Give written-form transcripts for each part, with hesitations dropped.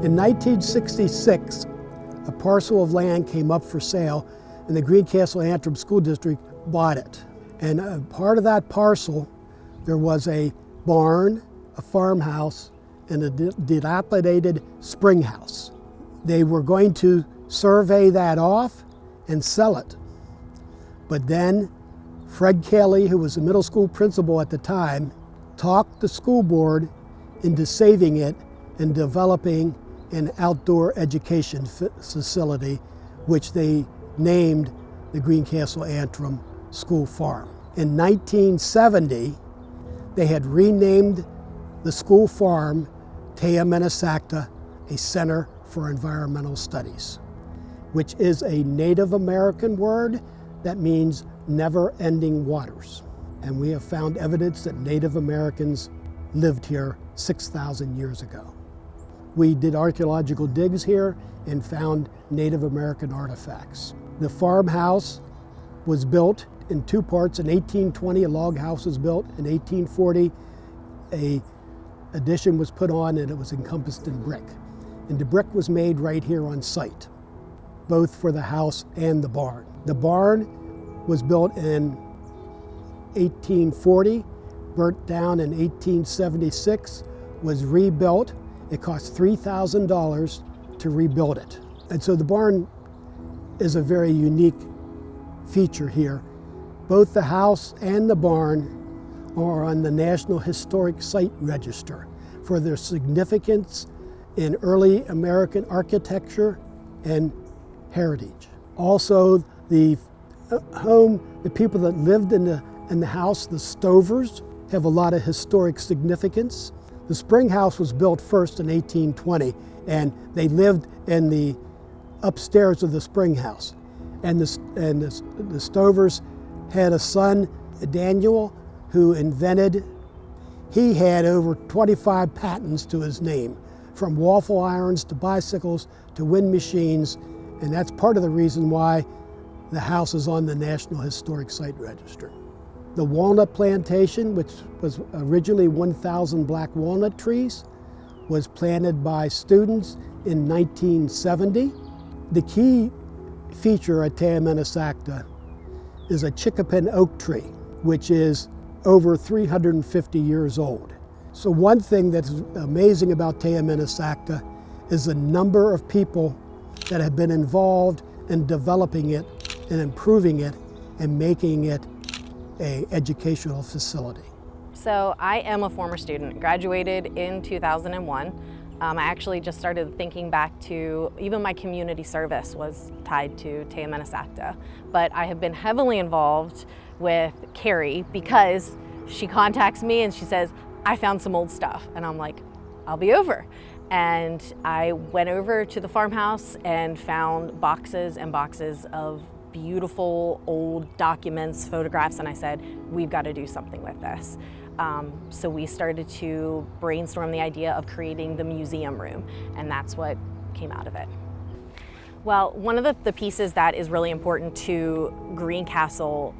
In 1966, a parcel of land came up for sale and the Greencastle-Antrim School District bought it. And part of that parcel, there was a barn, a farmhouse, and a dilapidated spring house. They were going to survey that off and sell it. But then Fred Kelly, who was the middle school principal at the time, talked the school board into saving it and developing an outdoor education facility, which they named the Greencastle-Antrim School Farm. In 1970, they had renamed the school farm Tayamentasachta, a Center for Environmental Studies, which is a Native American word that means never-ending waters. And we have found evidence that Native Americans lived here 6,000 years ago. We did archaeological digs here and found Native American artifacts. The farmhouse was built in two parts. In 1820, a log house was built. In 1840, an addition was put on and it was encompassed in brick. And the brick was made right here on site, both for the house and the barn. The barn was built in 1840, burnt down in 1876, was rebuilt. It cost $3,000 to rebuild it. And so the barn is a very unique feature here. Both the house and the barn are on the National Historic Site Register for their significance in early American architecture and heritage. Also, the home, the people that lived in the house, the Stovers, have a lot of historic significance. The spring house was built first in 1820, and they lived in the upstairs of the spring house. And the Stovers had a son, Daniel, who he had over 25 patents to his name, from waffle irons to bicycles to wind machines, and that's part of the reason why the house is on the National Historic Site Register. The walnut plantation, which was originally 1,000 black walnut trees, was planted by students in 1970. The key feature at Tayamentasachta is a chickapin oak tree, which is over 350 years old. So one thing that's amazing about Tayamentasachta is the number of people that have been involved in developing it and improving it and making it an educational facility. So I am a former student, graduated in 2001. I actually just started thinking back to, even my community service was tied to Tayamentasachta. But I have been heavily involved with Carrie because she contacts me and she says, I found some old stuff. And I'm like, I'll be over. And I went over to the farmhouse and found boxes and boxes of beautiful old documents, photographs, and I said, we've got to do something with this. So we started to brainstorm the idea of creating the museum room, and that's what came out of it. Well, one of the pieces that is really important to Greencastle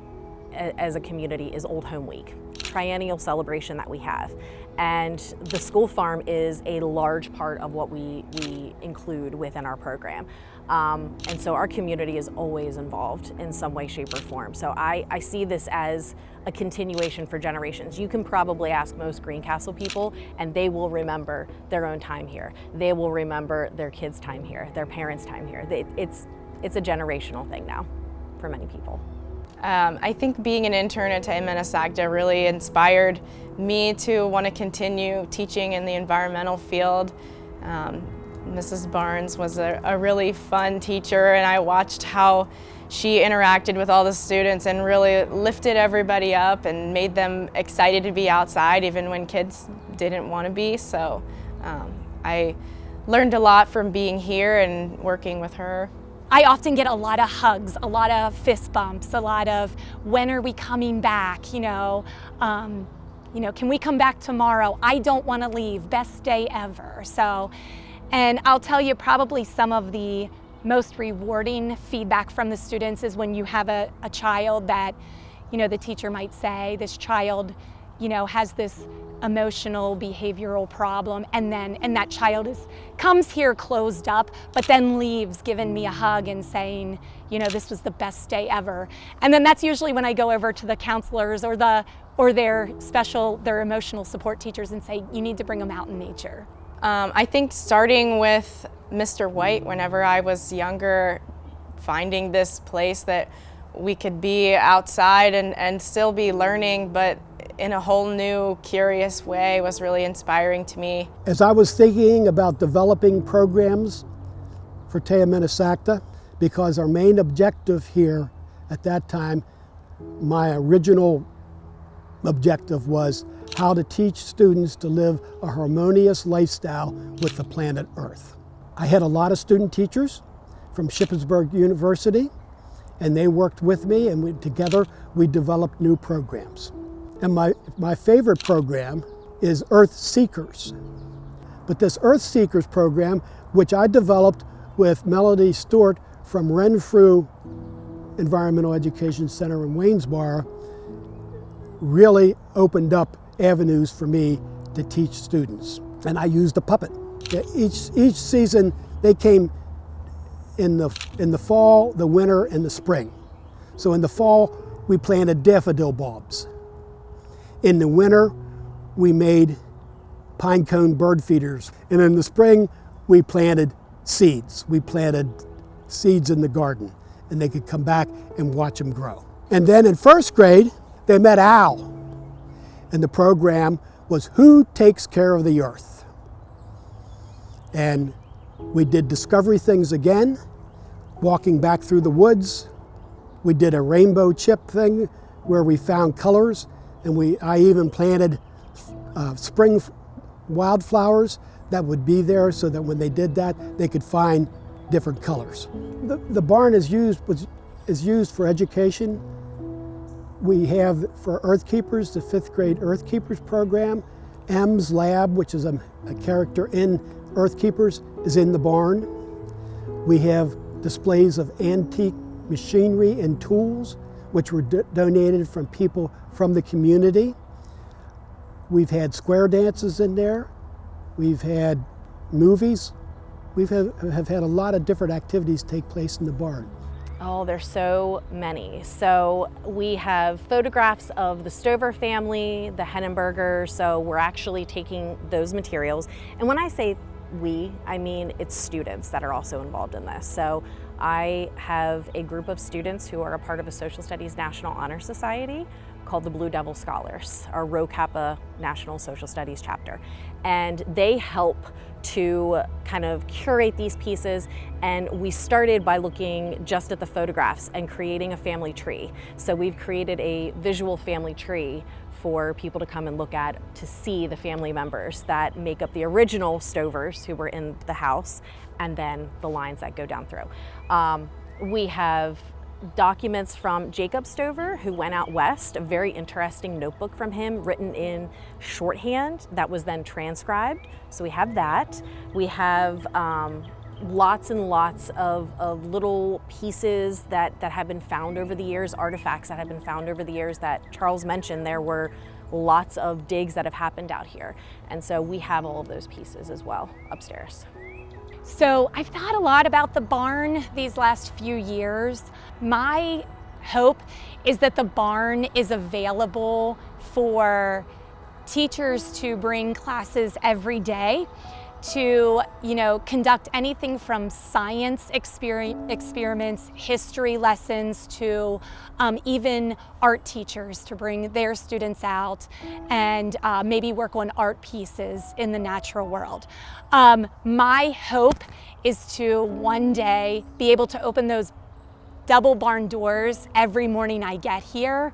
as a community is Old Home Week, triennial celebration that we have. And the school farm is a large part of what we include within our program. And so our community is always involved in some way, shape, or form. So I see this as a continuation for generations. You can probably ask most Greencastle people and they will remember their own time here. They will remember their kids' time here, their parents' time here. It's a generational thing now for many people. I think being an intern at Tayamentasachta really inspired me to want to continue teaching in the environmental field. Mrs. Barnes was a really fun teacher, and I watched how she interacted with all the students and really lifted everybody up and made them excited to be outside even when kids didn't want to be. So I learned a lot from being here and working with her. I often get a lot of hugs, a lot of fist bumps, a lot of when are we coming back, can we come back tomorrow? I don't want to leave, best day ever. So, and I'll tell you probably some of the most rewarding feedback from the students is when you have a child that, the teacher might say, this child, has this emotional behavioral problem, and that child comes here closed up, but then leaves giving me a hug and saying, this was the best day ever. And then that's usually when I go over to the counselors or their emotional support teachers and say, you need to bring them out in nature. I think starting with Mr. White, whenever I was younger, finding this place that we could be outside and still be learning, but in a whole new, curious way, was really inspiring to me. As I was thinking about developing programs for Tayamentasachta, because our main objective here at that time, my original objective was how to teach students to live a harmonious lifestyle with the planet Earth. I had a lot of student teachers from Shippensburg University, and they worked with me, and together we developed new programs. And my favorite program is Earth Seekers. But this Earth Seekers program, which I developed with Melody Stewart from Renfrew Environmental Education Center in Waynesboro, really opened up avenues for me to teach students. And I used a puppet. Each season they came in the fall, the winter, and the spring. So in the fall we planted daffodil bulbs. In the winter we made pine cone bird feeders. And in the spring we planted seeds. We planted seeds in the garden, and they could come back and watch them grow. And then in first grade they met Al, and the program was Who Takes Care of the Earth? And we did Discovery Things again, walking back through the woods. We did a rainbow chip thing where we found colors, and I even planted spring wildflowers that would be there so that when they did that, they could find different colors. The barn is used for education. We have for Earth Keepers, the 5th grade Earth Keepers program. M's lab, which is a character in Earth Keepers, is in the barn. We have displays of antique machinery and tools, which were donated from people from the community. We've had square dances in there. We've had movies. We have had a lot of different activities take place in the barn. Oh, there's so many. So we have photographs of the Stover family, the Hennenbergers, so we're actually taking those materials. And when I say we, I mean it's students that are also involved in this. So I have a group of students who are a part of a Social Studies National Honor Society called the Blue Devil Scholars, our Rho Kappa National Social Studies chapter. And they help to kind of curate these pieces, and we started by looking just at the photographs and creating a family tree. So we've created a visual family tree for people to come and look at to see the family members that make up the original Stovers who were in the house, and then the lines that go down through. We have documents from Jacob Stover, who went out west, a very interesting notebook from him written in shorthand that was then transcribed. So we have that. We have lots and lots of little pieces that have been found over the years, artifacts that have been found over the years that Charles mentioned. There were lots of digs that have happened out here. And so we have all of those pieces as well upstairs. So I've thought a lot about the barn these last few years. My hope is that the barn is available for teachers to bring classes every day to, conduct anything from science experiments, history lessons, to even art teachers to bring their students out and maybe work on art pieces in the natural world. My hope is to one day be able to open those double barn doors every morning I get here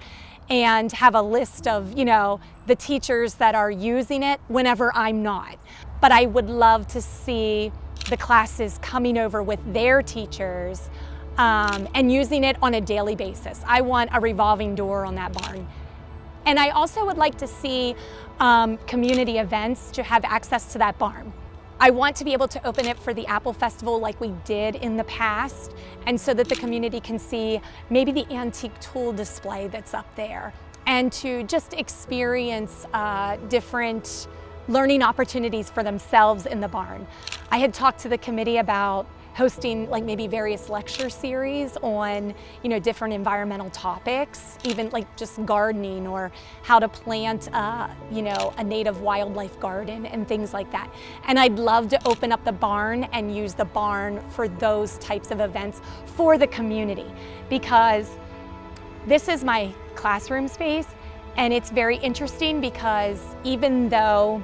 and have a list of, the teachers that are using it whenever I'm not. But I would love to see the classes coming over with their teachers and using it on a daily basis. I want a revolving door on that barn. And I also would like to see community events to have access to that barn. I want to be able to open it for the Apple Festival like we did in the past, and so that the community can see maybe the antique tool display that's up there. And and to just experience different learning opportunities for themselves in the barn. I had talked to the committee about hosting like maybe various lecture series on, you know, different environmental topics, even like just gardening or how to plant, you know, a native wildlife garden and things like that. And I'd love to open up the barn and use the barn for those types of events for the community, because this is my classroom space, and it's very interesting because even though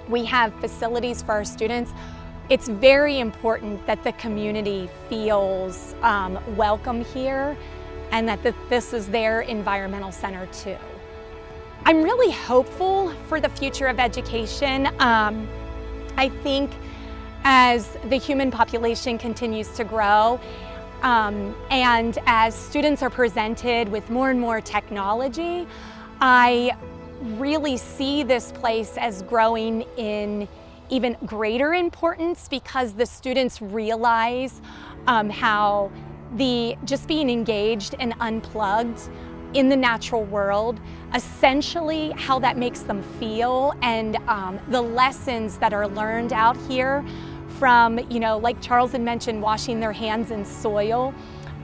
we have facilities for our students, it's very important that the community feels welcome here and that this is their environmental center too. I'm really hopeful for the future of education. I think as the human population continues to grow and as students are presented with more and more technology, I really see this place as growing in even greater importance, because the students realize how just being engaged and unplugged in the natural world, essentially how that makes them feel, and the lessons that are learned out here from, you know, like Charles had mentioned, washing their hands in soil,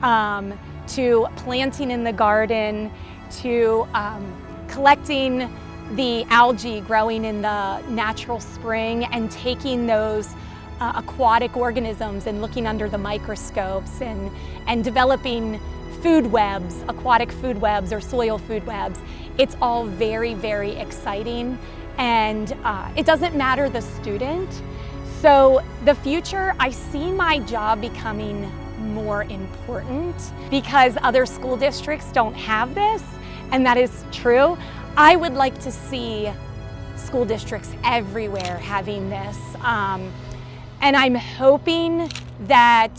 to planting in the garden, to collecting the algae growing in the natural spring and taking those aquatic organisms and looking under the microscopes and developing food webs, aquatic food webs or soil food webs. It's all very, very exciting, and it doesn't matter the student. So the future, I see my job becoming more important because other school districts don't have this, and that is true. I would like to see school districts everywhere having this, and I'm hoping that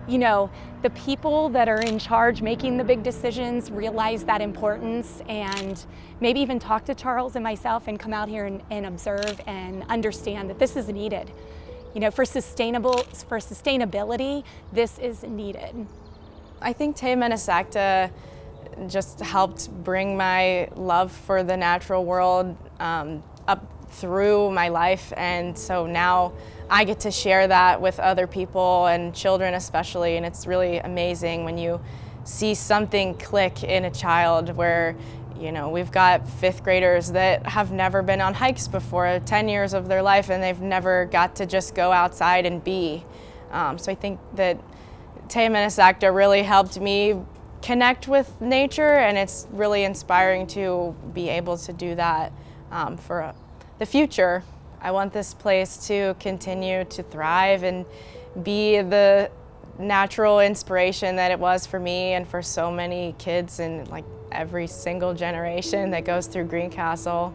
you know, the people that are in charge making the big decisions realize that importance, and maybe even talk to Charles and myself and come out here and observe and understand that this is needed. You know, for sustainability, this is needed. I think Tayamentasachta just helped bring my love for the natural world up through my life, and so now I get to share that with other people and children especially, and it's really amazing when you see something click in a child where, you know, we've got 5th graders that have never been on hikes before, 10 years of their life, and they've never got to just go outside and be. So I think that Tayamentasachta really helped me connect with nature, and it's really inspiring to be able to do that for the future. I want this place to continue to thrive and be the natural inspiration that it was for me and for so many kids in like every single generation that goes through Greencastle.